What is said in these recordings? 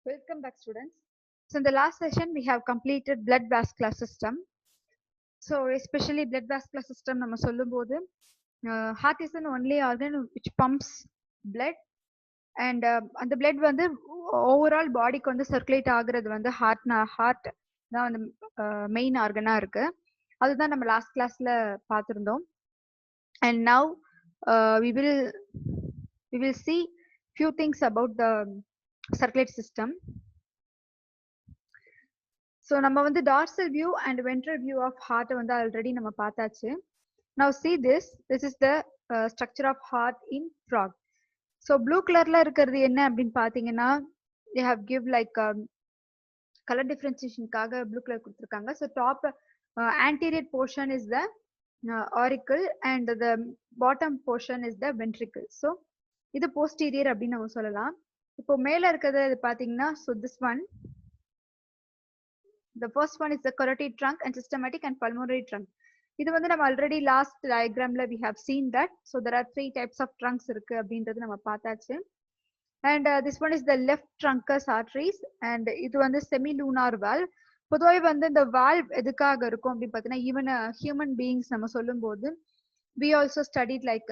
Welcome back, students. So in the last session, we have completed blood vascular system. So especially blood vascular system, நம்ம சொல்லும்போது heart is an only organ which pumps blood and அந்த blood வந்து overall bodyக்கு வந்து circulate ஆகுறது வந்து heart தான் வந்து main organ-ஆ இருக்கு. அதுதான் நம்ம last classல பார்த்திருந்தோம். And now we will see few things about the circulatory system. So நம்ம வந்து dorsal view and ventral view of heart வந்து already நம்ம பார்த்தாச்சு. Now see this is the structure of heart in frog. So blue colorல இருக்கிறது என்ன அப்படின்னு பாத்தீங்கன்னா they have give like color differentiationக்காக blue color கொடுத்திருக்காங்க. So top anterior portion is the auricle and the bottom portion is the ventricle. So இது posterior அப்படின்னு நம்ம சொல்லலாம். இப்போ மேல இருக்கிறது பாத்தீங்கன்னா so this one, the first one is the carotid trunk and systematic and pulmonary trunk. இது வந்து நம்ம already last diagramல we have seen that. So there are 3 types of trunks இருக்கு அப்படின்றது நம்ம பார்த்தாச்சு. And this one is the left truncus arteries and இது வந்து semilunar valve. பொதுவாக வந்து இந்த valve எதுக்காக இருக்கும் அப்படின்னு பார்த்தீங்கன்னா even human beings நம்ம சொல்லும்போது we also studied like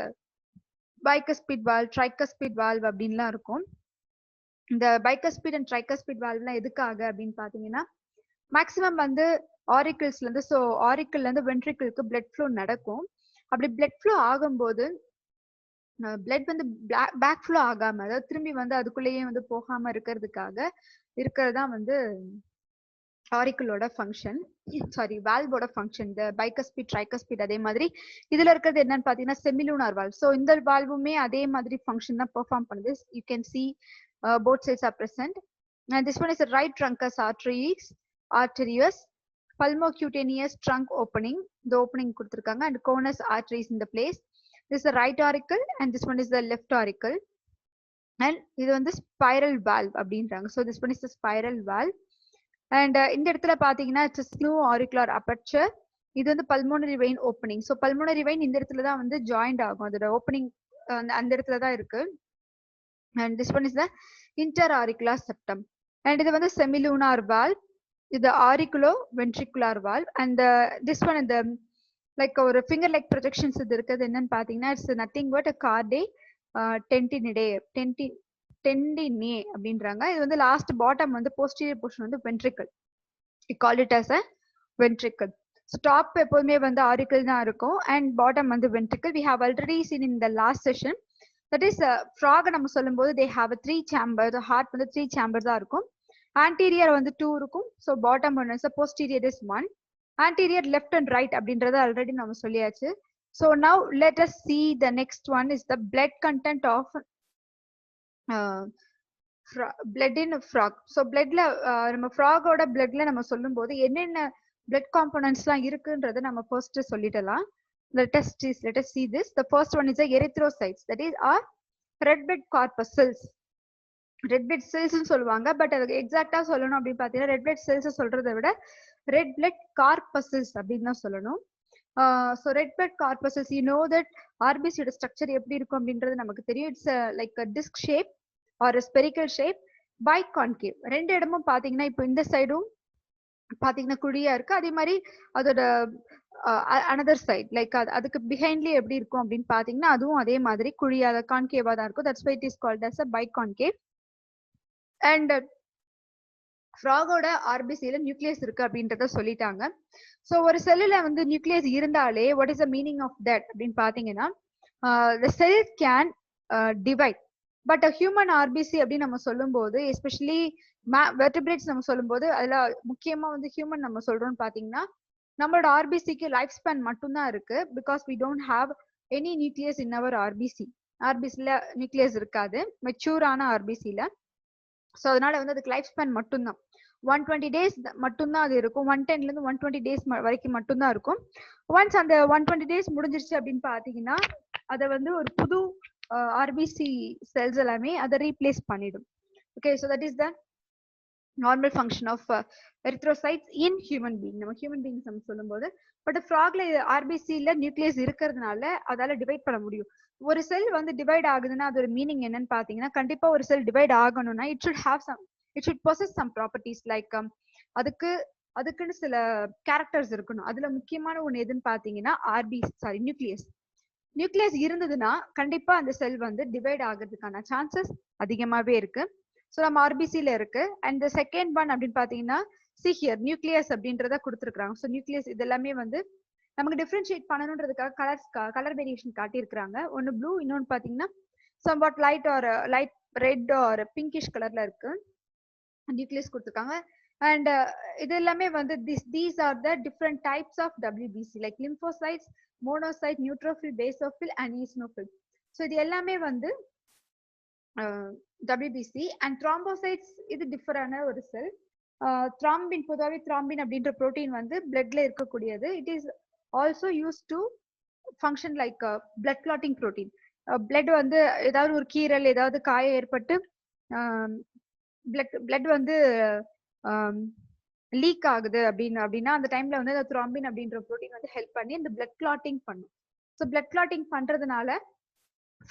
bicuspid valve, tricuspid valve அப்படின்லாம் இருக்கும். இந்த bicuspid and tricuspid valveலாம் எதுக்காக அப்படின்னு பார்த்தீங்கன்னா மேக்ஸிமம் வந்து ஆரிக்கிள்ஸ்ல இருந்து ஸோ ஆரிக்கிள்ல இருந்து வென்ட்ரிக்கிளுக்கு பிளட் ஃப்ளோ நடக்கும். அப்படி பிளட் ஃப்ளோ ஆகும்போது பிளட் வந்து பேக் ஃப்ளோ ஆகாம அதாவது திரும்பி வந்து அதுக்குள்ளேயே வந்து போகாம இருக்கிறது தான் வந்து ஆரிக்கிளோட ஃபங்க்ஷன், சாரி வால்வோட ஃபங்க்ஷன். இந்த பைகஸ்பிட் ட்ரைகஸ்பிட் அதே மாதிரி இதுல இருக்கிறது என்னன்னு பாத்தீங்கன்னா செமிலூனார் வால்வ். ஸோ இந்த வால்வுமே அதே மாதிரி ஃபங்க்ஷன் தான் பெர்ஃபார்ம் பண்ணுது. You can see both sides are present. And this one is a right truncus arterius, pulmocutaneous trunk opening, the opening கொடுத்திருக்காங்க, and conus arteries in the place. This is the right auricle and this one is the left auricle, and இது வந்து spiral valve அப்படின்றாங்க. So this one is the spiral valve. And இந்த இடத்துல பாத்தீங்கன்னா it's a smooth auricular aperture. இது வந்து pulmonary vein opening. So pulmonary vein இந்த இடத்துல தான் வந்து joined ஆகும், அதோட opening அந்த இடத்துல தான் இருக்கு. And this one is the interauricular septum. And இது வந்து semilunar valve, இது auriculo-ventricular valve. And this one இந்த like ஒரு finger like projections இது இருக்குது என்னன்னு பாத்தீங்கன்னா it's nothing but a cardae tendinae அப்படின்றாங்க. இது வந்து லாஸ்ட் பாட்டம் வந்து posterior portion வந்து ventricle. We call it as a ventricle. So top எப்போதுமே வந்து auricle தான் இருக்கும் and bottom வந்து ventricle. We have already seen in the last session. That is frog நம்ம சொல்லும்போது they have a 3 chamber. The heart வந்து 3 chambers தான் இருக்கும். Anterior வந்து 2 இருக்கும். So bottom one is posterior is 1. Anterior left and right அப்படின்றது already நம்ம சொல்லியாச்சு. So now let us see the next one is the blood content of blood in frog. So bloodல நம்ம frogோட bloodல நம்ம சொல்லும்போது என்னென்ன blood componentsலாம் இருக்குன்றதை நம்ம first சொல்லிடலாம். Let us see this. The first one is the erythrocytes, that is our red blood corpuscles. Red blood cells னு சொல்லுவாங்க, but அதுக்கு எக்ஸாக்ட்டா சொல்லணும் அப்படின்னு பார்த்தீங்கன்னா red blood cells சொல்றதை விட red blood corpuscles அப்படின்னு தான் சொல்லணும். So red blood corpuscles, you know that RBC யோட ஸ்ட்ரக்சர் எப்படி இருக்கும் அப்படின்றது நமக்கு தெரியும். It's like a disc shape or a spherical shape, biconcave. ரெண்டு இடமும் பாத்தீங்கன்னா இப்போ இந்த சைடும் பாத்தீங்கன்னா குழியா இருக்கு, அதே மாதிரி அதோட another side like அதுக்கு behindly எப்படி இருக்கும் அப்படின்னு பாத்தீங்கன்னா அதுவும் அதே மாதிரி குழியா கான்கேவா தான் இருக்கும். That's why it is called as a biconcave. And ஃப்ராகோட ஆர்பிசில நியூக்ளியஸ் இருக்கு அப்படின்றத சொல்லிட்டாங்க. ஸோ ஒரு செல்லுல வந்து நியூக்ளியஸ் இருந்தாலே what is the meaning of that அப்படின்னு பாத்தீங்கன்னா the cell can divide. But human RBC அப்படின்னு நம்ம சொல்லும்போது எஸ்பெஷலி வெர்டிபிரேட்ஸ் நம்ம சொல்லும்போது அதுல முக்கியமா வந்து ஹியூமன் நம்ம சொல்றோம்னு பாத்தீங்கன்னா நம்மளோட ஆர்பிசிக்கு லைஃப் ஸ்பேன் மட்டும்தான் இருக்கு. Because we don't have any nucleus in our ஆர்பிசில நியூக்ளியஸ் இருக்காது மெச்சூரான ஆர்பிசில. ஸோ அதனால வந்து அதுக்கு லைஃப் ஸ்பேன் மட்டும்தான் 120 days மட்டும்தான் அது இருக்கும். 110ல இருந்து 120 days வரைக்கும் மட்டும்தான் இருக்கும். ஒன்ஸ் அந்த 120 days முடிஞ்சிருச்சு அப்படின்னு பாத்தீங்கன்னா அதை வந்து ஒரு புது ஆர்பிசி செல்ஸ் எல்லாமே அதை ரீப்ளேஸ் பண்ணிடும். Okay, so that is the normal function of erythrocytes in human being. நம்ம ஹியூமன் பீயிங்ஸ் நம்ம சொல்லும்போது பட் ஃப்ராக்ல ஆர்பிசில நியூக்ளியஸ் இருக்கிறதுனால அதால டிவைட் பண்ண முடியும். ஒரு செல் வந்து டிவைட் ஆகுதுன்னா அதோட மீனிங் என்னன்னு பாத்தீங்கன்னா கண்டிப்பா ஒரு செல் டிவைட் ஆகணும்னா it should have some it should possess some properties like அதுக்குன்னு சில கேரக்டர்ஸ் இருக்கணும். அதுல முக்கியமான ஒண்ணு எதுன்னு பாத்தீங்கன்னா நியூக்ளியஸ் இருந்ததுன்னா கண்டிப்பா அந்த செல் வந்து டிவைட் ஆகிறதுக்கான சான்சஸ் அதிகமாவே இருக்கு. ஸோ நம்ம ஆர்பிசில இருக்கு. அண்ட் செகண்ட் ஒன் அப்படின்னு பாத்தீங்கன்னா நியூக்ளியஸ் அப்படின்றத கொடுத்துருக்காங்க. ஸோ நியூக்ளியஸ் இது எல்லாமே வந்து நமக்கு டிஃபரன்ஷியேட் பண்ணணுன்றதுக்காக கலர் வேரியேஷன் காட்டியிருக்கிறாங்க. ஒன்னு ப்ளூ, இன்னொன்னு பாத்தீங்கன்னா somewhat light red or pinkish கலர்ல இருக்கு நியூக்ளியஸ் கொடுத்துருக்காங்க. அண்ட் இது எல்லாமே வந்து these are the different types of WBC like lymphocytes, monocyte, neutrophil, basophil and eosinophil. So இது எல்லாமே வந்து WBC. அண்ட் thrombocytes இது டிஃபரான ஒரு செல். த்ராம்பின், பொதுவாகவே த்ராம்பின் அப்படின்ற புரோட்டீன் வந்து பிளட்ல இருக்கக்கூடியது. It is also use to function like blood clotting protein. Blood வந்து ஏதாவது ஒரு கீரல் ஏதாவது காயம் ஏற்பட்டு பிளட் வந்து லீக் ஆகுது அப்படின்னா அந்த டைம்ல வந்து அந்த த்ராம்பின் அப்படின்ற புரோட்டீன் வந்து ஹெல்ப் பண்ணி இந்த பிளட் கிளாட்டிங் பண்ணும். ஸோ பிளட் கிளாட்டிங் பண்றதுனால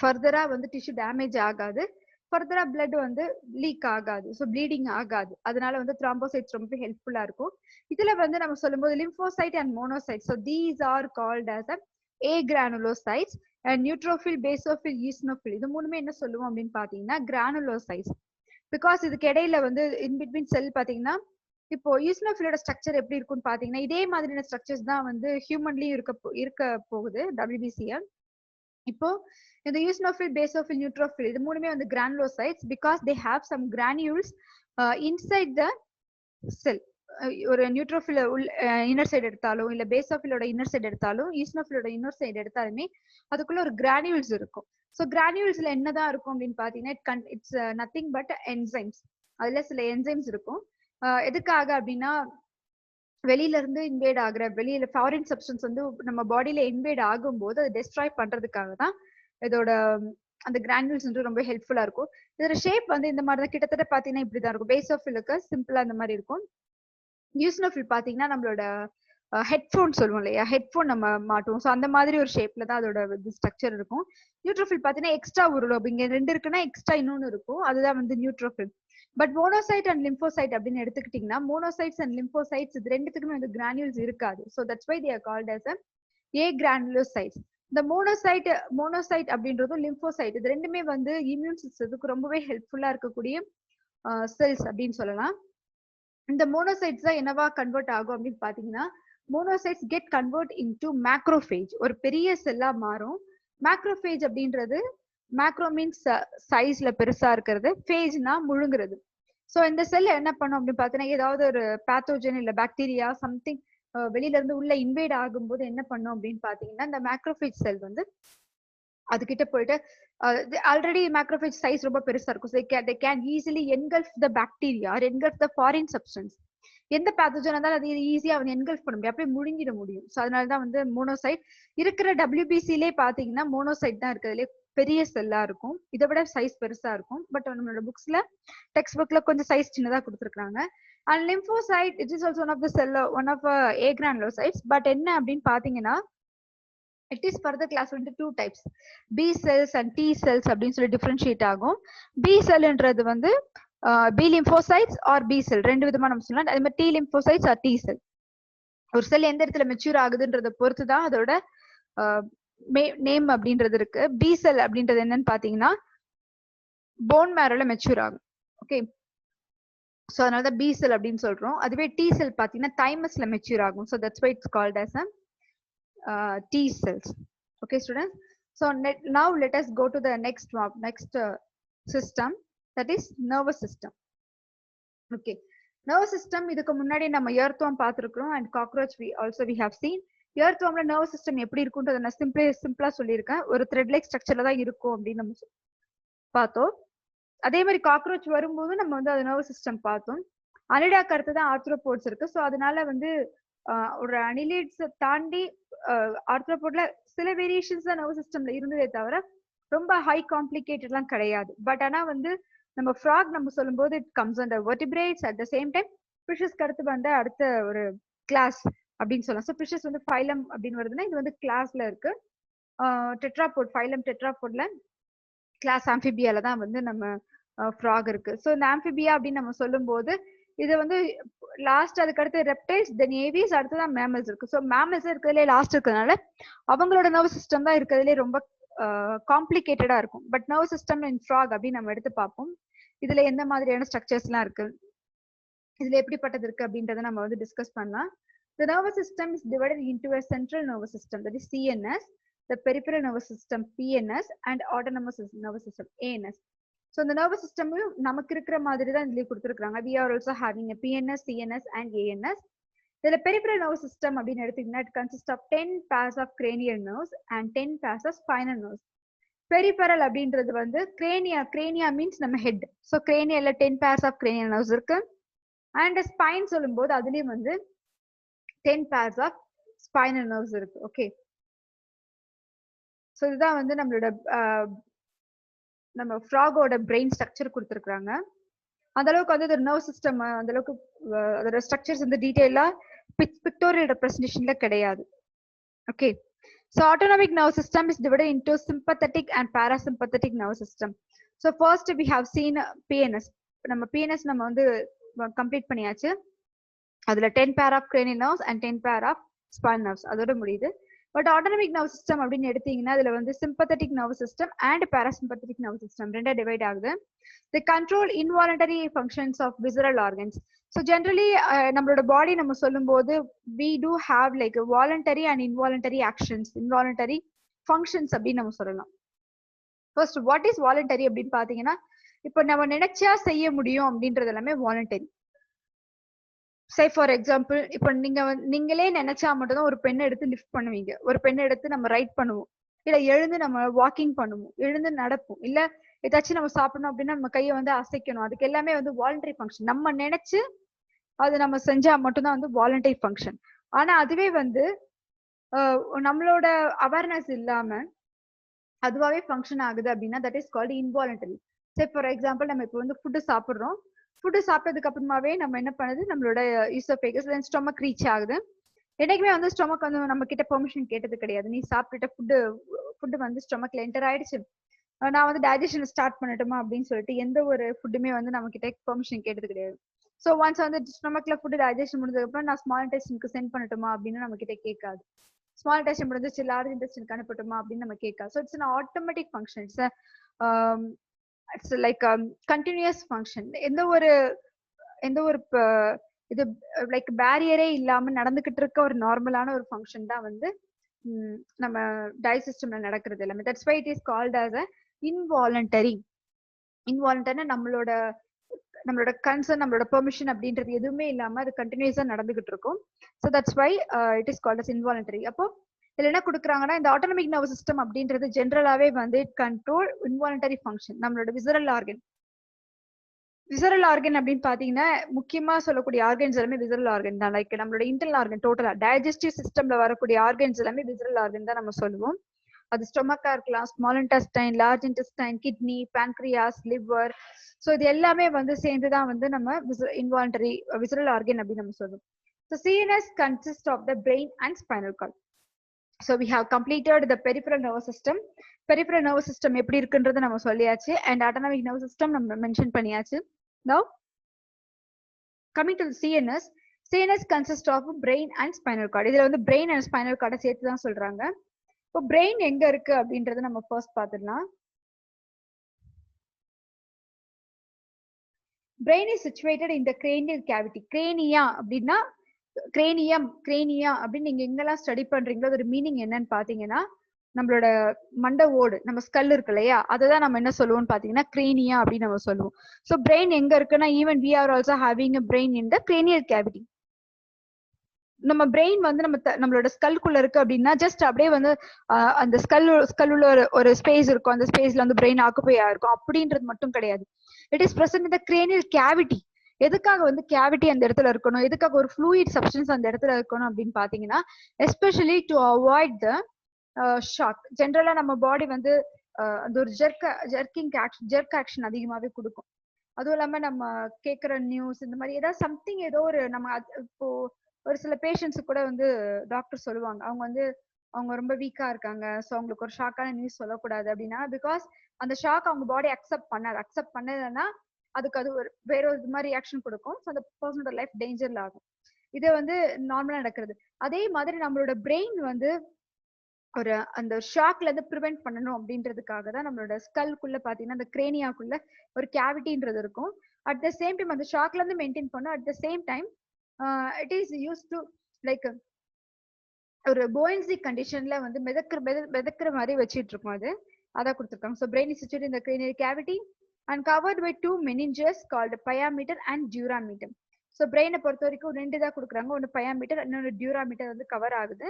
ஃபர்தரா வந்து டிஷ்யூ டேமேஜ் ஆகாது, ஃபர்தரா பிளட் வந்து லீக் ஆகாது, ஸோ ப்ளீடிங் ஆகாது. அதனால வந்து த்ராம்போசைட்ஸ் ரொம்ப ஹெல்ப்ஃபுல்லா இருக்கும். இதுல வந்து நம்ம சொல்லும்போது lymphocyte and monocyte, so these are called as A granulocytes and neutrophil, basophil, eosinophil. இது மூணுமே என்ன சொல்லுவோம் அப்படின்னு பாத்தீங்கன்னா கிரானுலோசைட்ஸ். பிகாஸ் இதுக்கு இடையில வந்து இன் பிட்வீன் செல் பாத்தீங்கன்னா இப்போ ஈஸ்னோஃபிலோட ஸ்ட்ரக்சர் எப்படி இருக்கும்னு பாத்தீங்கன்னா இதே மாதிரியான ஸ்ட்ரக்சர்ஸ் தான் வந்து ஹியூமன்லயும் இருக்க போகுது WBC. இப்போ இந்த ஈஸ்னோஃபில், பேசோஃபில், நியூட்ரோஃபில் இது மூணுமே வந்து granulocytes because they have some granules inside the cell. ஒரு நியூட்ரோஃபில் இன்னர் சைடு எடுத்தாலும் இல்ல பேசோஃபிலோட இன்னர் சைடு எடுத்தாலும் ஈஸ்னோஃபிலோட இன்னர் சைடு எடுத்தாலுமே அதுக்குள்ள ஒரு கிரானியூல்ஸ் இருக்கும். ஸோ கிரானியூல்ஸ்ல என்னதான் இருக்கும் அப்படின்னு பாத்தீங்கன்னா இட்ஸ் நத்திங் பட் என்சைம்ஸ். அதுல சில என்சைம்ஸ் இருக்கும். எதுக்காக அப்படின்னா வெளியில இருந்து இன்வேட் ஆகுற வெளியில ஃபாரின் சப்ஸ்டன்ஸ் வந்து நம்ம பாடியில இன்வேட் ஆகும்போது அதை டெஸ்ட்ராய் பண்றதுக்காக தான் இதோட அந்த கிரானியூல்ஸ் வந்து ரொம்ப ஹெல்ப்ஃபுல்லா இருக்கும். இதோட ஷேப் வந்து இந்த மாதிரி தான் கிட்டத்தட்ட பாத்தீங்கன்னா இப்படிதான் இருக்கும். பேசோஃபிலுக்கு சிம்பிளா இந்த மாதிரி இருக்கும். ஈஸ்னோஃபில் பாத்தீங்கன்னா நம்மளோட ஹெட்ஃபோன் சொல்லுவோம் இல்லையா, ஹெட்ஃபோன் நம்ம மாட்டுவோம். ஸோ அந்த மாதிரி ஒரு ஷேப்ல தான் அதோட ஸ்ட்ரக்சர் இருக்கும். நியூட்ரோஃபில் பாத்தீங்கன்னா எக்ஸ்ட்ரா ஒரு லோப், இங்க 2 இருக்குன்னா எக்ஸ்ட்ரா இன்னொன்னு இருக்கும், அதுதான் வந்து neutrophil. But monocyte and lymphocyte அப்படின்னு எடுத்துக்கிட்டீங்கன்னா மோனோசைட்ஸ் அண்ட் லிம்போசைட்ஸ் இது ரெண்டுத்துக்குமே வந்து கிரானியூல்ஸ் இருக்காது. So that's why they are called as A granulocytes. இந்த மோனோசைட் அப்படின்றதும் லிம்போசைட் இது ரெண்டுமே வந்து இம்யூன் சிஸ்டத்துக்கு ரொம்பவே ஹெல்ப்ஃபுல்லா இருக்கக்கூடிய செல்ஸ் அப்படின்னு சொல்லலாம். இந்த மோனோசைட்ஸ் தான் என்னவா கன்வெர்ட் ஆகும் அப்படின்னு பாத்தீங்கன்னா monocytes get convert into macrophage, ஒரு பெரிய செல்லா மாறும். மேக்ரோஃபேஜ் அப்படின்றது மேக்ரோ மீன்ஸ் சைஸ்ல பெருசா இருக்கிறது, ஃபேஜ்னா முழுங்குறது. ஸோ இந்த செல் என்ன பண்ணும் அப்படின்னு பாத்தீங்கன்னா ஏதாவது ஒரு பேத்தோஜன் இல்ல பாக்டீரியா சம்திங் வெளியில இருந்து உள்ள இன்வேட் ஆகும்போது என்ன பண்ணும் அப்படின்னு பாத்தீங்கன்னா இந்த மேக்ரோஃபேஜ் செல் வந்து அதுகிட்ட போயிட்டு ஆல்ரெடி மேக்ரோஃபேஜ் சைஸ் ரொம்ப பெருசா இருக்கும். they can easily engulf the bacteria or engulf the foreign substance. எந்த பேத்தோஜன் இருந்தாலும் அது ஈஸியா வந்து என்கல்ஃப் பண்ண முடியும், அப்படியே முழுங்கிட முடியும். ஸோ அதனாலதான் வந்து மோனோசைட் இருக்கிற WBCலே பாத்தீங்கன்னா மோனோசைட் தான் இருக்கிறதுலே பெரிய செல்லா இருக்கும். இதை விட சைஸ் பெருசா இருக்கும். பட் நம்மளோட புக்ஸ்ல டெக்ஸ்ட் புக்ல கொஞ்சம் சைஸ் சின்னதா கொடுத்துருக்காங்க. And lymphocyte it is also one of A granulocytes. But என்ன அப்படின்னு பாத்தீங்கன்னா it is further class into 2 types, B cells and T cells அப்படின்னு சொல்லி டிஃபரன்ஷியேட் ஆகும். B செல்ன்றது வந்து B lymphocytes or B cell ரெண்டு விதமா நம்ம சொல்லலாம். அதே மாதிரி T lymphocytes or T cell. ஒரு செல் எந்த இடத்துல மெச்சூர் ஆகுதுன்றத பொறுத்து தான் அதோட நேம் அப்படின்றது இருக்கு. B cell அப்படின்றது என்னன்னு பாத்தீங்கன்னா போன் மேரோல மெச்சூர் ஆகும். ஓகே, ஸோ அதனாலதான் B cell அப்படின்னு சொல்றோம். அதுவே T cell பாத்தீங்கன்னா தைமஸ்ல மெச்சூர் ஆகும். So that's why it's called as T cells. Okay students, so now let us go to the next system, that is nervous system. Okay, nervous system இதுக்கு முன்னாடி நம்ம earthworm பார்த்திருக்கிறோம் and cockroach we have seen. earthwormல nervous system எப்படி இருக்கும்ன்றத நான் சிம்பிளா சொல்லியிருக்கேன். ஒரு thread like structureல தான் இருக்கும் அப்படின்னு நம்ம பார்த்தோம். அதே மாதிரி காக்ரோச் வரும்போது நம்ம வந்து அது nervous system பார்த்தோம். அனிடாக்கு அடுத்து தான் ஆர்த்ரோபோட்ஸ் இருக்கு. ஸோ அதனால வந்து ஒரு அனிலிட்ஸ் தாண்டி ஆர்த்ரோபோட்ல சில வேரியேஷன்ஸ் தான் நர்வஸ் சிஸ்டம்ல இருந்ததே தவிர ரொம்ப ஹை காம்ப்ளிகேட்டட்லாம் கிடையாது. பட் ஆனா வந்து நம்ம ஃப்ராக் நம்ம சொல்லும்போது it comes under vertebrates. At the same time ஃபிஷஸ்க்கு அடுத்து வந்து அடுத்த ஒரு கிளாஸ் அப்படின்னு சொல்லலாம். ஸோ ஃபிஷஸ் வந்து ஃபைலம் அப்படின்னு வருதுன்னா இது வந்து கிளாஸ்ல இருக்கு. டெட்ராபோட் ஃபைலம் டெட்ராபோட்ல கிளாஸ் ஆம்பிபியால தான் வந்து நம்ம ஃப்ராக் இருக்கு. ஸோ இந்த ஆம்பிபியா அப்படின்னு நம்ம சொல்லும்போது இது வந்து லாஸ்ட் அதுக்கு அடுத்து ரெப்டைல்ஸ் தென் ஏவிஸ் அடுத்துதான் மேமல்ஸ் இருக்கு. ஸோ மேமல்ஸ் இருக்கிறதுலே லாஸ்ட் இருக்கிறதுனால அவங்களோட நர்வஸ் சிஸ்டம் தான் இருக்கிறதுலே ரொம்ப காம்ப்ளிகேட்டடா இருக்கும். But nervous system in frock அப்படின்னு நம்ம எடுத்து பார்ப்போம். இதுல எந்த மாதிரியான ஸ்ட்ரக்சர்ஸ் எல்லாம் இருக்கு, இதுல எப்படிப்பட்டது இருக்கு அப்படின்றத நம்ம வந்து டிஸ்கஸ் பண்ணலாம். The nervous system is divided into a central nervous system, that is CNS, the peripheral nervous system PNS, and autonomous nervous system ANS. So the nervous system நமக்கு இருக்கிற மாதிரி தான் இதுலயே கொடுத்துருக்காங்க. We are also having a PNS, CNS, and ANS. இதுல peripheral nervous system அப்படின்னு எடுத்தீங்கன்னா it consists of 10 pairs of cranial nerves and 10 pairs of spinal nerves. Peripheral அப்படின்றது வந்து crania means நம்ம ஹெட். ஸோ cranialல 10 pairs of cranial nerves இருக்கு. And spine சொல்லும்போது அதுலயும் வந்து 10 pairs of spinal nerves இருக்கு. ஓகே, ஸோ இதுதான் வந்து நம்மளோட நம்ம ஃப்ராகோட பிரெயின் ஸ்ட்ரக்சர் கொடுத்துருக்காங்க. அந்த அளவுக்கு வந்து நர்வ் சிஸ்டம் அந்த அளவுக்கு அதோட ஸ்ட்ரக்சர்ஸ் வந்து டீடைலா பிக்டோரியல் ரெப்ரசன்டேஷன்ல கிடையாது. Okay, so autonomic nerve system is divided into sympathetic and parasympathetic nerve system. So first we have seen PNS. நம்ம PNS நம்ம வந்து கம்ப்ளீட் பண்ணியாச்சு. அதுல 10 pair of cranial nerves and 10 pair of spinal nerves அதோட முடியுது. But autonomic nerve system அப்படின்னு எடுத்தீங்கன்னா அதுல வந்து sympathetic nerve system and parasympathetic nerve system ரெண்டா டிவைட் ஆகுது. The control involuntary functions of visceral organs. So generally நம்மளோட பாடி நம்ம சொல்லும் போது we do have like voluntary and involuntary actions, involuntary functions அப்படின்னு நம்ம சொல்லலாம். ஃபர்ஸ்ட் வாட் இஸ் வாலண்டரி அப்படின்னு பாத்தீங்கன்னா இப்போ நம்ம நினைச்சா செய்ய முடியும் அப்படின்றது எல்லாமே வாலண்டரி. சே ஃபார் எக்ஸாம்பிள் இப்போ நீங்களே நினைச்சா மட்டும்தான் ஒரு பெண்ணை எடுத்து லிஃப்ட் பண்ணுவீங்க, ஒரு பெண்ணை எடுத்து நம்ம ரைட் பண்ணுவோம், இல்ல எழுந்து நம்ம வாக்கிங் பண்ணுவோம், எழுந்து நடப்போம், இல்ல ஏதாச்சும் நம்ம சாப்பிடணும் அப்படின்னா நம்ம கையை வந்து அசைக்கணும். அதுக்கு எல்லாமே வந்து வாலண்டரி ஃபங்க்ஷன். நம்ம நினைச்சு அது நம்ம செஞ்சா மட்டும்தான் வந்து வாலண்டரி ஃபங்க்ஷன். ஆனா அதுவே வந்து நம்மளோட அவேர்னஸ் இல்லாம அதுவாவே ஃபங்க்ஷன் ஆகுது அப்படின்னா that is called involuntary. Say for example நம்ம இப்போ வந்து ஃபுட்டு சாப்பிட்றோம், ஃபுட்டு சாப்பிட்டதுக்கு அப்புறமாவே நம்ம என்ன பண்ணுது, நம்மளோட ஈசோஃபேகஸ் தென் ஸ்டொமக் ரீச் ஆகுது. என்னைக்குமே வந்து ஸ்டொமக் வந்து நம்ம கிட்ட பெர்மிஷன் கேட்டது கிடையாது. நீ சாப்பிட்டுட்ட ஃபுட்டு வந்து ஸ்டொமக்ல என்டர் ஆயிடுச்சு, நான் வந்து டைஜஷன் ஸ்டார்ட் பண்ணட்டுமா அப்படின்னு சொல்லிட்டு எந்த ஒரு ஃபுட்டுமே வந்து நம்ம கிட்ட பெர்மிஷன் கேட்டது கிடையாது. ஸோ ஒன்ஸ் வந்து ஸ்டொமக்ல ஃபுட்டு டைஜஷன் முடிஞ்சதுக்கு அப்புறம் நான் ஸ்மால் இன்டெஸ்டினுக்கு சென்ட் பண்ணட்டுமா அப்படின்னு நம்ம கிட்ட கேட்காது. ஸ்மால் இன்டெஸ்டின் முடிஞ்சிச்சு லார்ஜ் இன்டெஸ்டினுக்கு அனுப்பட்டுமா அப்படின்னு நம்ம கேட்காது. So it's an automatic function. It's like continuous function. எந்த ஒரு இது லைக் பேரியரே இல்லாம நடந்துகிட்டு இருக்க ஒரு நார்மலான ஒரு ஃபங்க்ஷன் தான் வந்து நம்ம டைஜஸ்டிவ்ல நடக்கிறது எல்லாமே. That's why it is called as a involuntary. இன்வாலண்டரினா நம்மளோட கன்சர்ன், நம்மளோட பெர்மிஷன் அப்படின்றது எதுவுமே இல்லாம அது கண்டினியூஸா நடந்துகிட்டு இருக்கும். So that's why it is called as involuntary. அப்போ இதுல என்ன கொடுக்குறாங்கன்னா இந்த ஆட்டோனமிக் நர்வ் சிஸ்டம் அப்படின்றது ஜென்ரலாவே வந்து கண்ட்ரோல் இன்வாலண்டரி ஃபங்க்ஷன். நம்மளோட விசரல் ஆர்கன் அப்படின்னு பாத்தீங்கன்னா முக்கியமா சொல்லக்கூடிய ஆர்கன்ஸ் எல்லாமே விசரல் ஆர்கன் தான். லைக் நம்மளோட இன்டர்னல் ஆர்கன் டோட்டலா டைஜஸ்டிவ் சிஸ்டம்ல வரக்கூடிய ஆர்கன்ஸ் எல்லாமே விசரல் ஆர்கன் தான் நம்ம சொல்லுவோம். அது ஸ்டொமக்கா இருக்கலாம், small intestine, large intestine, kidney, pancreas, liver. So இது எல்லாமே வந்து சேர்ந்துதான் வந்து நம்ம இன்வாலண்டரி விசரல் ஆர்கன் அப்படின்னு நம்ம சொல்லுவோம். So CNS consists of the brain and spinal cord. So we have completed the peripheral nervous system. Peripheral nervous system எப்படி இருக்குன்றது நம்ம சொல்லியாச்சு, and autonomic nervous system நம்ம மென்ஷன் பண்ணியாச்சு. Now coming to the CNS. CNS consists of brain and spinal cord. இதுல வந்து brain and spinal cord சேர்த்து தான் சொல்றாங்க. இப்போ brain எங்க இருக்கு அப்படின்றத நம்ம ஃபர்ஸ்ட் பார்த்துடலாம். Brain is situated in the cranial cavity. crania அப்படின்னா crania அப்படின்னு நீங்க எங்கெல்லாம் ஸ்டடி பண்றீங்களோ அதோட மீனிங் என்னன்னு பாத்தீங்கன்னா நம்மளோட மண்டை ஓடு, நம்ம ஸ்கல் இருக்கு இல்லையா, அததான் நம்ம என்ன சொல்லுவோம்னு பாத்தீங்கன்னா crania அப்படின்னு நம்ம சொல்லுவோம். ஸோ பிரெயின் எங்க இருக்குன்னா even we are also having a brain in the cranial cavity. நம்ம பிரெயின் வந்து நம்மளோட ஸ்கல்குள்ள இருக்கு அப்படின்னா ஜஸ்ட் அப்படியே வந்து அந்த ஸ்கல்லுள்ள ஒரு ஸ்பேஸ் இருக்கும், அந்த ஸ்பேஸ்ல வந்து பிரெயின் ஆக்குபை ஆயிருக்கும் அப்படின்றது மட்டும் கிடையாது. It is present in the cranial cavity. எதுக்காக வந்து கேவிட்டி அந்த இடத்துல இருக்கணும், எதுக்காக ஒரு ஃப்ளூயிட் சப்ஸ்டன்ஸ் அந்த இடத்துல இருக்கணும் அப்படின்னு பாத்தீங்கன்னா especially to avoid the shock. ஜென்ரலா நம்ம பாடி வந்து அந்த ஒரு ஜெர்க் ஆக்ஷன் அதிகமாவே கொடுக்கும். அதுவும் இல்லாம நம்ம கேட்கிற நியூஸ் இந்த மாதிரி ஏதாவது சம்திங் ஏதோ ஒரு நம்ம இப்போ ஒரு சில பேஷண்ட்ஸு கூட வந்து டாக்டர் சொல்லுவாங்க அவங்க ரொம்ப வீக்கா இருக்காங்க, ஸோ அவங்களுக்கு ஒரு ஷாக்கான நியூஸ் சொல்லக்கூடாது அப்படின்னா பிகாஸ் அந்த ஷாக் அவங்க பாடி அக்செப்ட் பண்ணலன்னா அதுக்கு அது ஒரு வேற ஒரு மாதிரி ரியாக்ஷன் கொடுக்கும். ஸோ அந்த பர்சனோட லைஃப் டேஞ்சர்ல ஆகும். இது வந்து நார்மலா நடக்கிறது. அதே மாதிரி நம்மளோட பிரெயின் வந்து ஒரு அந்த ஷாக்ல இருந்து ப்ரிவென்ட் பண்ணணும் அப்படின்றதுக்காக தான் நம்மளோட ஸ்கல்குள்ள பாத்தீங்கன்னா அந்த கிரேனியாக்குள்ள ஒரு கேவிட்டின்றது இருக்கும். அட் த சேம் டைம் அந்த ஷாக்ல இருந்து மெயின்டைன் பண்ணும். At the same time it is use to like ஒரு போயன்சி கண்டிஷன்ல வந்து மிதக்கிற மாதிரி வச்சிட்டு இருக்கோம். அதான் கொடுத்துருக்காங்க. So brain is situated in the cranial cavity and covered by two meninges called pyometer and durameter. So பிரெயினை பொறுத்த வரைக்கும் ரெண்டு தான் கொடுக்குறாங்க. ஒன்று பயாமீட்டர், இன்னொன்று டியூராமீட்டர் வந்து கவர் ஆகுது.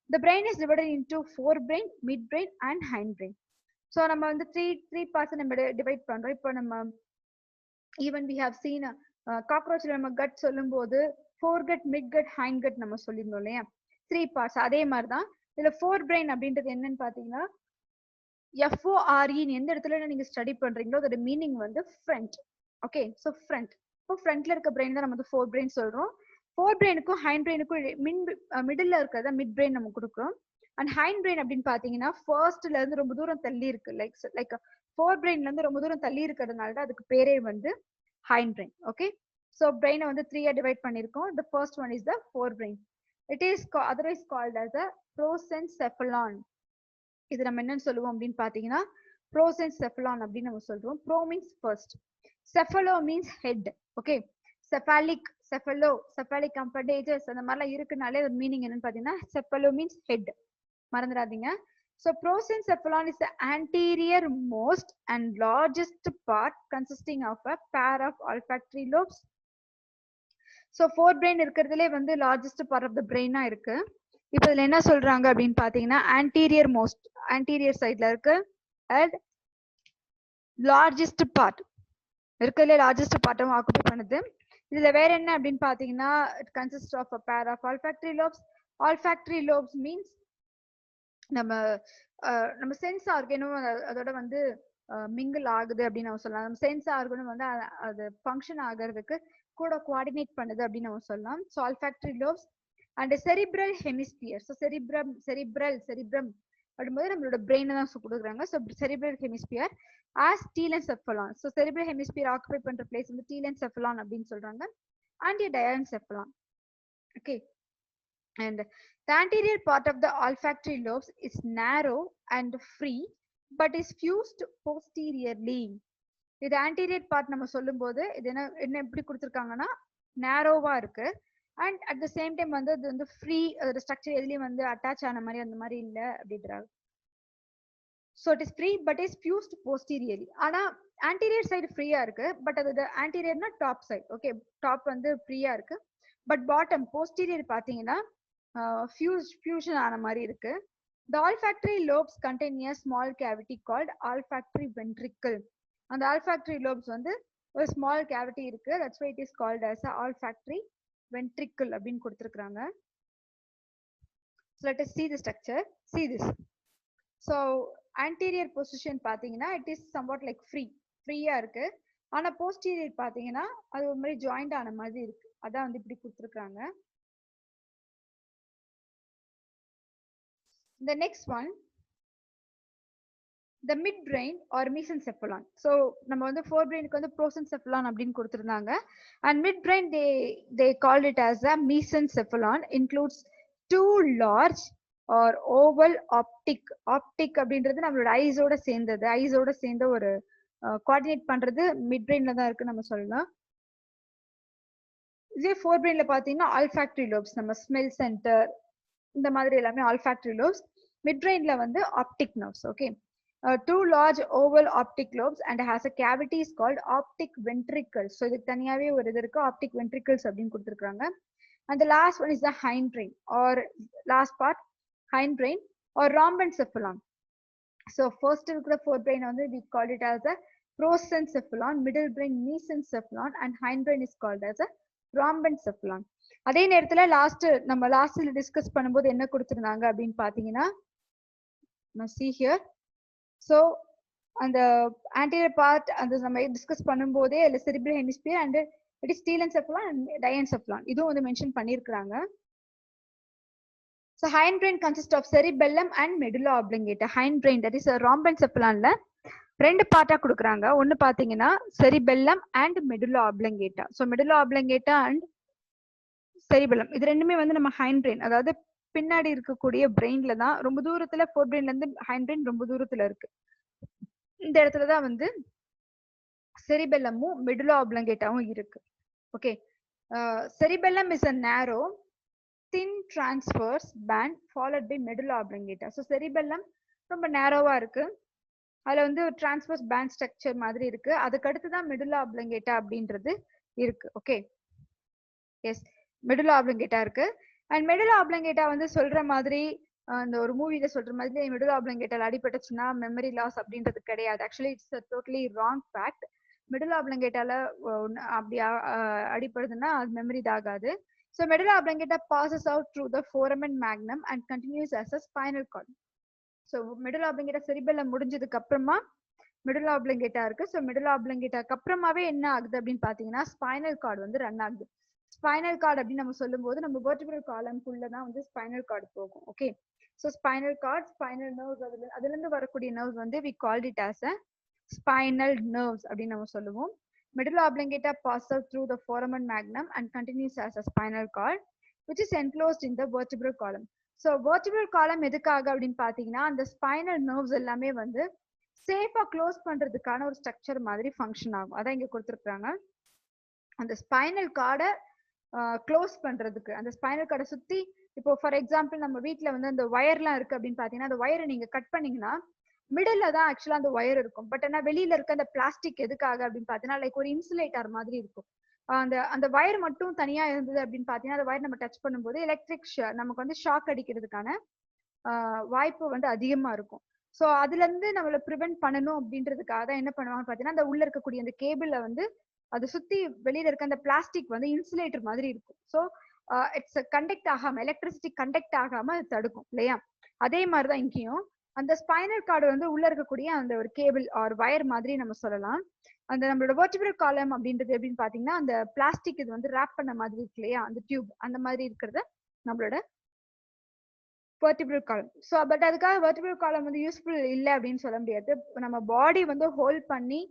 The brain is divided into forebrain, midbrain and hindbrain. So நம்ம வந்து three parts நம்ம டிவைட் பண்றோம். இப்போ நம்ம even we have seen cockroach நம்ம gut சொல்லும்போது foregut, midgut, hindgut நம்ம சொல்லிருந்தோம் இல்லையா, 3 parts. அதே மாதிரி தான் இதுல forebrain அப்படின்றது என்னன்னு பாத்தீங்கன்னா FORE எந்த இடத்துல நீங்க ஸ்டடி பண்றீங்களோ அதோட மீனிங் வந்து ஃப்ரண்ட். Okay, so front. இப்போ ஃப்ரண்ட்ல இருக்க பிரெயின் தான் நம்ம வந்து ஃபோர் பிரெயின் சொல்றோம். ஃபோர் பிரெயினுக்கும் ஹைண்ட் பிரெயினுக்கும் மிடில் இருக்கிறத மிட் பிரெயின் நம்ம கொடுக்குறோம். அண்ட் ஹைண்ட் பிரெயின் அப்படின்னு பாத்தீங்கன்னா ஃபர்ஸ்ட்ல இருந்து ரொம்ப தூரம் தள்ளி இருக்கு. லைக் ஃபோர் பிரெயின்ல இருந்து ரொம்ப தூரம் தள்ளி இருக்கிறதுனால தான் அதுக்கு பேரே வந்து ஹைண்ட் பிரெயின். ஓகே, ஸோ பிரெயினை வந்து 3 டிவைட் பண்ணிருக்கோம். The first one is the fore brain. It is otherwise called as a prosencephalon. இது நம்ம என்னன்னு சொல்லுவோம் அப்படின்னு பாத்தீங்கன்னா ப்ரோசென்செஃபலான் அப்படின்னு நம்ம சொல்றோம். Bro means first, cephalo means head. Okay, cephalic appendages அந்த மாதிரிலாம் இருக்குனாலே ஒரு மீனிங் என்னன்னு பாத்தீங்கன்னா செஃபலோ மீன்ஸ் ஹெட், மறந்துடாதீங்க. So prosencephalon is the anterior most and largest part consisting of a pair of olfactory lobes. So forebrain இருக்கிறதுலே வந்து largest part of the brain இருக்கு. இப்போ இதுல என்ன சொல்றாங்க அப்படின்னு பாத்தீங்கன்னா anterior sideல இருக்கு and largest part இருக்கிறதுலே largest part ஆக்குபை பண்ணுது. இதுல வேற என்ன அப்படின்னு பாத்தீங்கன்னா it consists of a pair of olfactory lobes. Olfactory lobes means நம்ம சென்ஸ் ஆர்கனும் அதோட வந்து மிங்கிள் ஆகுது அப்படின்னு நம்ம சொல்லலாம். நம்ம சென்ஸ் ஆர்கனும் வந்து அது ஃபங்க்ஷன் ஆகிறதுக்கு கூட கோஆர்டினேட் பண்ணுது அப்படின்னு நம்ம சொல்லலாம். So olfactory lobes and cerebral hemisphere. So cerebrum அப்படிங்கும்போது நம்மளோட பிரெயினை தான் கொடுக்குறாங்க. So cerebral hemisphere as telencephalon. So cerebral hemisphere occupy பண்ற பிளேஸ் வந்து டீலன்செஃபலான் அப்படின்னு சொல்றாங்க. And diencephalon. Okay, and the anterior part of the olfactory lobes is narrow and free but is fused posteriorly. இது anterior part நம்ம சொல்லும்போது இது என்ன எப்படி கொடுத்திருக்காங்கன்னா நேரோவா இருக்கு and at the same time வந்து அது வந்து ஃப்ரீ, அதோட ஸ்ட்ரக்சர் எதுலயும் வந்து அட்டாச் ஆன மாதிரி அந்த மாதிரி இல்ல அப்படின்றாங்க. so it is free but is fused posteriorly. ஆனா anterior side ஃப்ரீயா இருக்கு, பட் அது anteriorனா டாப் சைடு. ஓகே, டாப் வந்து ஃப்ரீயா இருக்கு, பட் பாட்டம் போஸ்டீரியர் பாத்தீங்கன்னா fusion ஆன மாதிரி இருக்கு. The olfactory lobes contain a small cavity called olfactory ventricle. அந்த olfactory lobes வந்து ஒரு small cavity இருக்கு. That's why it is called as a olfactory ventricle அப்படின்னு கொடுத்திருக்காங்க. So let us see the structure. See this. So anterior position பாத்தீங்கன்னா it is somewhat like ஃப்ரீயா இருக்கு. ஆனா posterior பாத்தீங்கன்னா அது ஒரு மாதிரி ஜாயிண்ட் ஆன மாதிரி இருக்கு. அதான் வந்து இப்படி கொடுத்திருக்காங்க. The next one, the midbrain or mesencephalon. So நம்ம வந்து forebrainக்கு வந்து prosencephalon அப்படின்னு கொடுத்திருந்தாங்க. And midbrain they called it as a mesencephalon. Includes two large or oval optic அப்படின்றது நம்மளோட ஐஸோட சேர்ந்த ஒரு கோஆர்டினேட் பண்றது midbrainல தான் இருக்கு நம்ம சொல்லலாம். இதே forebrainல பாத்தீங்கன்னா olfactory lobes, நம்ம smell center இந்த மாதிரி எல்லாமே olfactory lobes. Midbrainல வந்து optic nerves. Okay, two large oval optic lobes and has a cavity is called optic ventricles. So இதுக்கு தனியாவே ஒரு இது இருக்கு, optic ventricles அப்படின்னு கொடுத்திருக்காங்க. And the last one is the hindbrain or last part, hindbrain or rhombencephalon. So first இருக்கிற forebrain வந்து we call it as a prosencephalon, middle brain mesencephalon and hindbrain is called as a rhombencephalon. அதே நேரத்துல நம்ம லாஸ்ட்ல discuss பண்ணும்போது என்ன கொடுத்திருந்தாங்க அப்படின்னு பாத்தீங்கன்னா see here. So அந்த anterior part அந்த நம்ம டிஸ்கஸ் பண்ணும்போதே இல்ல cerebral hemisphere and it is telencephalon and diencephalon இதுவும் வந்து மென்ஷன் பண்ணிருக்காங்க. So hindbrain consists of cerebellum and medulla oblongata. Hindbrain, that is a rhombencephalonல ரெண்டு பார்ட்டா கொடுக்குறாங்க. ஒன்னு பாத்தீங்கன்னா cerebellum and medulla oblongata. So medulla oblongata and cerebellum இது ரெண்டுமே வந்து நம்ம ஹைண்ட் பிரெயின், அதாவது பின்னாடி இருக்கக்கூடிய பிரெயின்ல தான், ரொம்ப தூரத்துல ஃபோர் பிரெயின்ல இருந்து ஹைண்ட் பிரெயின் ரொம்ப தூரத்துல இருக்கு. இந்த இடத்துலதான் வந்து cerebellum-உம் medulla oblongata-வும் இருக்கு. Okay, cerebellum is a narrow thin transverse band followed by medulla oblongata. So cerebellum ரொம்ப நேரோவா இருக்கு, அதுல வந்து ஒரு டிரான்ஸ்வர்ஸ் பேண்ட் ஸ்ட்ரக்சர் மாதிரி இருக்கு. அதுக்கு அடுத்து தான் மெடுலா ஆப்லங்கேட்டா அப்படின்றது இருக்கு. ஓகே, எஸ், மெடுலா ஆப்லங்கேட்டா இருக்கு. அண்ட் மெடுலா ஆப்லங்கேட்டா வந்து சொல்ற மாதிரி அந்த ஒரு மூவில சொல்ற மாதிரி மெடுலா ஆப்லங்கேட்டால அடிபட்டுச்சுன்னா மெமரி லாஸ் அப்படின்றது கிடையாது. Actually it's totally wrong fact. Medulla ஆப்லங்கேட்டால அப்படி அடிபடுதுன்னா அது மெமரி ஆகாது. So medulla oblongata passes out through the foramen magnum and continues as a spinal cord. So medulla oblongata cerebellum முடிஞ்சதுக்கு அப்புறமா மெடுலா ஆப்லங்கேட்டா இருக்கு. ஸோ மெடுலா ஆப்லங்கேட்டாக்கு அப்புறமாவே என்ன ஆகுது அப்படின்னு பாத்தீங்கன்னா ஸ்பைனல் கார்டு வந்து ரன் ஆகுது. ஸ்பைனல் கார்டு அப்படின்னு நம்ம சொல்லும் போது நம்ம வெர்டிபிரல் காலம்குள்ளதான் வந்து ஸ்பைனல் கார்டு போகும். Okay, so spinal cord, spinal nerves, அதுல இருந்து வரக்கூடிய நர்வ்ஸ் வந்து we called it as a spinal nerves அப்படின்னு நம்ம சொல்லுவோம். Medulla oblongata passes out through the foramen magnum and continues as a spinal cord which is enclosed in the vertebral column. So vertebral காலம் எதுக்காக அப்படின்னு பாத்தீங்கன்னா அந்த spinal nerves எல்லாமே வந்து சேஃபா க்ளோஸ் பண்றதுக்கான ஒரு ஸ்ட்ரக்சர் மாதிரி ஃபங்க்ஷன் ஆகும். அதான் இங்க கொடுத்துருக்காங்க. அந்த ஸ்பைனல் கார்டை க்ளோஸ் பண்றதுக்கு, அந்த ஸ்பைனல் கார்டை சுத்தி, இப்போ ஃபார் எக்ஸாம்பிள் நம்ம வீட்டுல வந்து அந்த ஒயர்லாம் இருக்கு அப்படின்னு பாத்தீங்கன்னா அந்த ஒயரை நீங்க கட் பண்ணீங்கன்னா மிடில்ல தான் ஆக்சுவலா அந்த ஒயர் இருக்கும். பட் ஆனா வெளியில இருக்க அந்த பிளாஸ்டிக் எதுக்காக அப்படின்னு பாத்தீங்கன்னா லைக் ஒரு இன்சுலேட்டர் மாதிரி இருக்கும். அந்த அந்த வயர் மட்டும் தனியா இருந்தது அப்படின்னு பாத்தீங்கன்னா அந்த வயர் நம்ம டச் பண்ணும்போது எலக்ட்ரிக் நமக்கு வந்து ஷாக் அடிக்கிறதுக்கான வாய்ப்பு வந்து அதிகமா இருக்கும். ஸோ அதுல இருந்து நம்மள ப்ரிவென்ட் பண்ணணும் அப்படின்றதுக்காக தான் என்ன பண்ணுவாங்க பாத்தீங்கன்னா அந்த உள்ள இருக்கக்கூடிய அந்த கேபிள்ல வந்து அதை சுத்தி வெளியில இருக்க அந்த பிளாஸ்டிக் வந்து இன்சுலேட்டர் மாதிரி இருக்கும். ஸோ இட்ஸ் கண்டக்ட் ஆகாம, எலக்ட்ரிசிட்டி கண்டக்ட் ஆகாம அது தடுக்கும் இல்லையா? அதே மாதிரிதான் இங்கேயும் அந்த ஸ்பைனல் கார்டு வந்து உள்ள இருக்கக்கூடிய அந்த ஒரு கேபிள் ஆர் வயர் மாதிரி நம்ம சொல்லலாம். அந்த நம்மளோட வெர்டிபிரல் காலம் அப்படின்றது எப்படின்னு பாத்தீங்கன்னா அந்த பிளாஸ்டிக் இது வந்து ரேப் பண்ண மாதிரி இருக்கு இல்லையா, அந்த டியூப் அந்த மாதிரி இருக்கிறது நம்மளோட வெர்டிபிரல் காலம். ஸோ பட் அதுக்காக வெர்டிபிரல் காலம் வந்து யூஸ்ஃபுல் இல்லை அப்படின்னு சொல்ல முடியாது. நம்ம பாடி வந்து ஹோல்ட் பண்ணி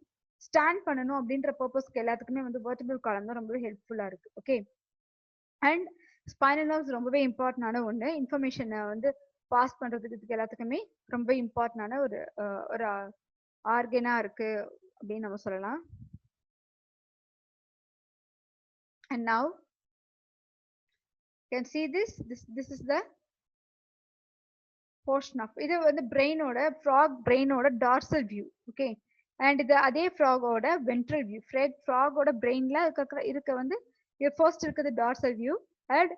ஸ்டாண்ட் பண்ணணும் அப்படின்ற பர்பஸ்க்கு எல்லாத்துக்குமே வந்து வெர்டிபிரல் காலம் தான் ரொம்பவே ஹெல்ப்ஃபுல்லா இருக்கு. ஓகே, அண்ட் ஸ்பைனல் நர்வ்ஸ் ரொம்பவே இம்பார்ட்டன்டான ஒன்று. இன்ஃபர்மேஷனை வந்து பாஸ் பண்றதுக்கு எல்லாத்துக்குமே ரொம்ப இம்பார்ட்டன்டான ஒரு ஆர்கனா இருக்கு அப்படின்னு நம்ம சொல்லலாம். And now you can see this is the portion of இது வந்து பிரெயினோட ஃப்ராக் பிரெயினோட டார்சல் வியூ. ஓகே, அண்ட் இது அதே ஃப்ராகோட வென்ட்ரல் வியூ. ஃப்ராகோட பிரெயின்ல இருக்க வந்து ஃபர்ஸ்ட் இருக்குது டார்சல் வியூ அண்ட்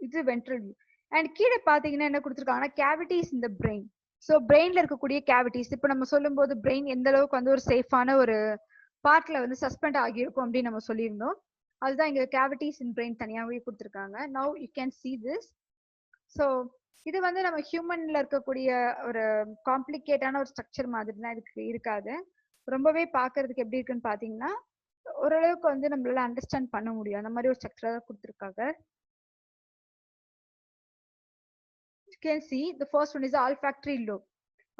இது வென்ட்ரல் வியூ. அண்ட் கீழே பாத்தீங்கன்னா என்ன கொடுத்துருக்காங்கன்னா கேவிட்டிஸ் இந்த பிரெயின். ஸோ பிரெயின்ல இருக்கக்கூடிய கேவிட்டிஸ், இப்போ நம்ம சொல்லும் போது பிரெயின் எந்த அளவுக்கு வந்து ஒரு சேஃபான ஒரு பார்ட்ல வந்து சஸ்பெண்ட் ஆகியிருக்கும் அப்படின்னு நம்ம சொல்லியிருந்தோம். அதுதான் இங்க கேவிட்டிஸ் இன் பிரெயின் தனியாகவே கொடுத்துருக்காங்க. Now you can see this. So இது வந்து நம்ம ஹியூமன்ல இருக்கக்கூடிய ஒரு காம்ப்ளிகேட்டான ஒரு ஸ்ட்ரக்சர் மாதிரி தான் இதுக்கு இருக்காது. ரொம்பவே பாக்குறதுக்கு எப்படி இருக்குன்னு பாத்தீங்கன்னா ஓரளவுக்கு வந்து நம்மளால அண்டர்ஸ்டாண்ட் பண்ண முடியும் அந்த மாதிரி ஒரு ஸ்ட்ரக்சரா கொடுத்துருக்காங்க. You can see the first one is the olfactory lobe.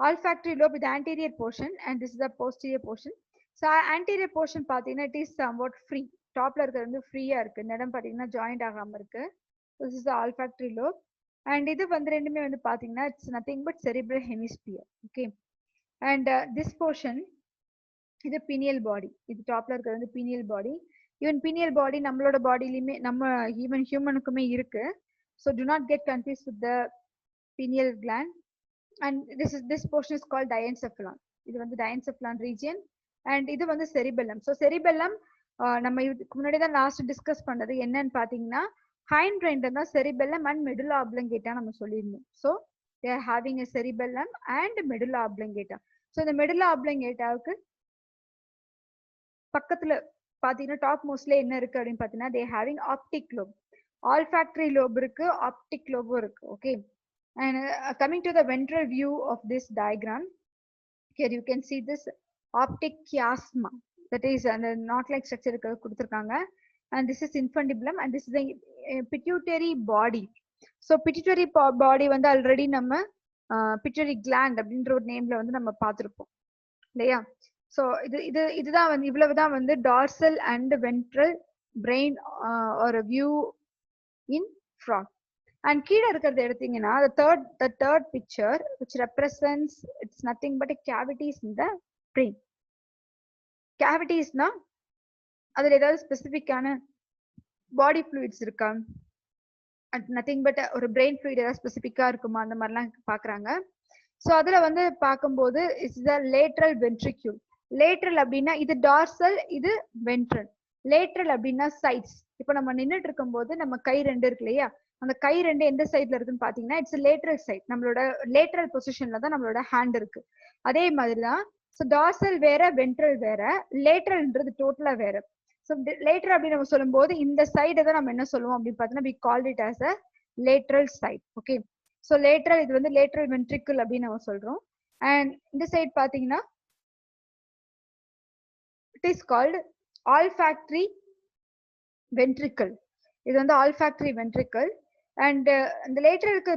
Olfactory lobe is the anterior portion and this is the posterior portion. So anterior portion பாத்தீங்கன்னா it is somewhat free. டாப்ல இருக்கிறது வந்து ஃப்ரீயா இருக்கு. இந்த இடம் பாத்தீங்கன்னா ஜாயிண்ட் ஆகாம இருக்கு. This is the olfactory lobe. And இது வந்து ரெண்டுமே வந்து பாத்தீங்கன்னா it's nothing but cerebral hemisphere. Okay, and this portion இது pineal body. இது டாப்ல இருக்கிறது வந்து pineal body. Even pineal body நம்மளோட பாடியிலுமே நம்ம ஈவன் ஹியூமனுக்குமே இருக்கு. So do not get confused with the pineal gland. And this portion is called diencephalon. இது வந்து diencephalon region. And இது வந்து cerebellum. So cerebellum நம்ம இதுக்கு முன்னாடி தான் லாஸ்ட் டிஸ்கஸ் பண்ணது என்னன்னு பாத்தீங்கன்னா hind brain தான் cerebellum and medulla oblongata நம்ம சொல்லியிருந்தோம். So they are having a cerebellum and medulla oblongata. So இந்த medulla oblongataவுக்கு பக்கத்துல பாத்தீங்கன்னா டாப் மோஸ்ட்ல என்ன இருக்கு அப்படின்னு பாத்தீங்கன்னா they having optic lobe. olfactory lobe இருக்கு, optic lobe இருக்கு. Okay, and coming to the ventral view of this diagram, here you can see this optic chiasma, that is அந்த knot like structure கொடுத்திருக்காங்க. And this is infundibulum and this is the pituitary body. So pituitary body வந்து already நம்ம pituitary gland அப்படின்ற ஒரு நேம்ல வந்து நம்ம பார்த்திருப்போம். இல்லையா? ஸோ இதுதான் வந்து இவ்வளவுதான் வந்து டார்சல் அண்ட் வென்ட்ரல் பிரெயின் ஒரு வியூ இன் ஃப்ராக். அண்ட் கீழே இருக்கிறது எடுத்தீங்கன்னா the third picture which represents it's nothing but a cavities in the brain. கேவிட்டிஸ்னா அதுல ஏதாவது ஸ்பெசிபிக்கான பாடி ஃப்ளூயிட்ஸ் இருக்கா, நத்திங் பட் ஒரு பிரெயின் ஃப்ளூயிட் ஏதாவது ஸ்பெசிபிக்கா இருக்குமா, அந்த மாதிரிலாம் பாக்குறாங்க. ஸோ அதுல வந்து பார்க்கும்போது இட்ஸ் த லேட்ரல் வென்ட்ரிக்யூல். லேட்ரல் அப்படின்னா இது டார்சல், இது வென்ட்ரல். லேட்ரல் அப்படின்னா சைட்ஸ். இப்போ நம்ம நின்றுட்டு இருக்கும் போது நம்ம கை ரெண்டு இருக்கு இல்லையா, அந்த கை ரெண்டு எந்த சைட்ல இருக்குன்னு பாத்தீங்கன்னா இட்ஸ் லேட்ரல் சைட். நம்மளோட லேட்ரல் பொசிஷன்ல தான் நம்மளோட ஹேண்ட் இருக்கு. அதே மாதிரிதான் ஸோ டார்சல் வேற, வென்ட்ரல் வேற, லேட்ரல்ன்றது டோட்டலா வேற. ஸோ லேட்ரல் அப்படின்னு நம்ம சொல்லும் போது இந்த சைடை தான் நம்ம என்ன சொல்லுவோம் அப்படின்னு பார்த்தீங்கன்னா we called it as a lateral side. Okay, so lateral இது வந்து லேட்ரல் வென்ட்ரிக்கிள் அப்படின்னு நம்ம சொல்றோம். அண்ட் இந்த சைட் பாத்தீங்கன்னா it is called olfactory ventricle. இது வந்து ஆல்ஃபாக்டரி வென்ட்ரிக்கிள். அண்ட் இந்த லேட்ரலுக்கு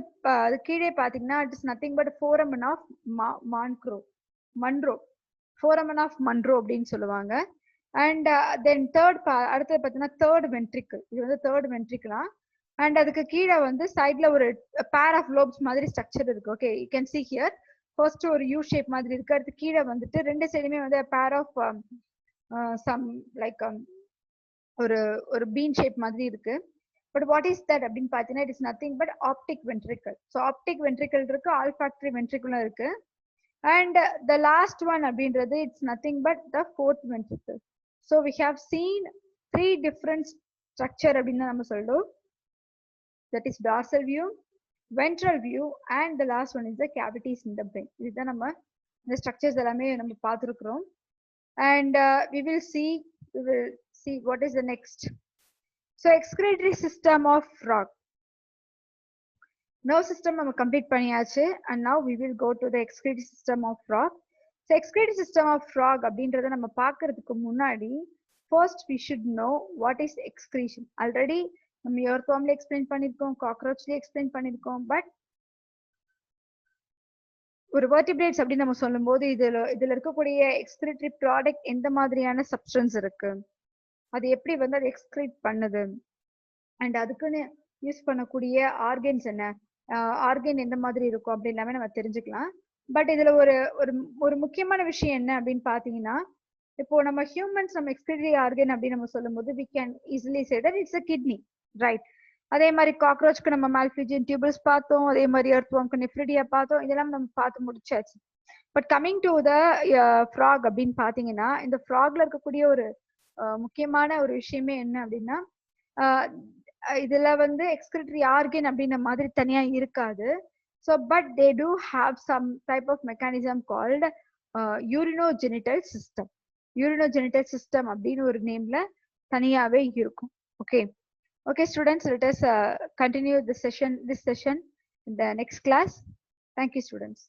அது கீழே பாத்தீங்கன்னா it is nothing but foramen of Monro, foramen of Monro அப்படின்னு சொல்லுவாங்க. அண்ட் தென் அடுத்தது பார்த்தீங்கன்னா தேர்ட் வென்ட்ரிக்கிள். இது வந்து தேர்ட் வென்ட்ரிக்கிளா. அண்ட் அதுக்கு கீழே வந்து சைட்ல ஒரு பேர் ஆஃப் லோப்ஸ் மாதிரி ஸ்ட்ரக்சர் இருக்கு. Okay, you can see here. First ஒரு யூ ஷேப் மாதிரி இருக்கு. அடுத்து கீழே வந்துட்டு ரெண்டு சைடுமே வந்து பேர் ஆஃப் சம் லைக் ஒரு பீன் ஷேப் மாதிரி இருக்கு. பட் வாட் இஸ் தட் அப்படின்னு பார்த்தீங்கன்னா it is nothing but optic ventricle. So optic ventricle இருக்கு, ஆல்ஃபாக்டரி வென்ட்ரிக்கிளும் இருக்கு. அண்ட் த லாஸ்ட் ஒன் அப்படின்றது it's nothing but the fourth ventricle. So we have seen 3 different structure அப்படின்னு நம்ம சொல்றோம். That is dorsal view, ventral view, and the last one is the cavities in the brain. இதுதான் நம்ம இந்த structures எல்லாமே நம்ம பார்த்துருக்கிறோம். And we will see what is the next. So excretory system of frog. Nerve system நம்ம complete பண்ணியாச்சு. And now we will go to the excretory system of frog. So excretory system of frog அப்படின்றத நம்ம பார்க்கறதுக்கு முன்னாடி first we should know what is excretion. Already நம்ம earthwormல explain பண்ணிருக்கோம், காக்ரோச்லயே explain பண்ணிருக்கோம். But ஒரு வெர்டிபிரேட்ஸ் அப்படின்னு நம்ம சொல்லும் போது இதுல இருக்கக்கூடிய எக்ஸ்கிரிட்டரி ப்ராடக்ட் எந்த மாதிரியான சப்ஸ்டன்ஸ் இருக்கு, அது எப்படி வந்து அது எக்ஸ்கிரீட் பண்ணுது, அண்ட் அதுக்குன்னு யூஸ் பண்ணக்கூடிய ஆர்கன்ஸ் என்ன, ஆர்கன் எந்த மாதிரி இருக்கும் அப்படி எல்லாமே நம்ம தெரிஞ்சுக்கலாம். பட் இதுல ஒரு முக்கியமான விஷயம் என்ன அப்படின்னு பாத்தீங்கன்னா, இப்போ நம்ம ஹியூமன்ஸ் நம்ம எக்ஸ்கிரிட்டரி ஆர்கன் அப்படின்னு நம்ம சொல்லும் போது we can easily say that it's a kidney, right? அதே மாதிரி காக்ரோச்க்கு நம்ம மால்பிஜியன் டியூபல்ஸ் பார்த்தோம், அதே மாதிரி எர்த்வார்ம்க்கு நெஃப்ரிடியா பார்த்தோம், இதெல்லாம் நம்ம பார்த்து முடிச்சாச்சு. But coming to the frock அப்படின்னு பாத்தீங்கன்னா, இந்த ஃப்ராக்ல இருக்கக்கூடிய ஒரு முக்கியமான ஒரு விஷயமே என்ன அப்படின்னா, இதுல வந்து எக்ஸ்கிரிட்டரி ஆர்கன் அப்படின்ற மாதிரி தனியா இருக்காது. So but they do have some type of mechanism called urinogenital system. Urinogenital system அப்படின்னு ஒரு நேம்ல தனியாவே இருக்கும். Okay, okay students, let us continue this session in the next class. Thank you students.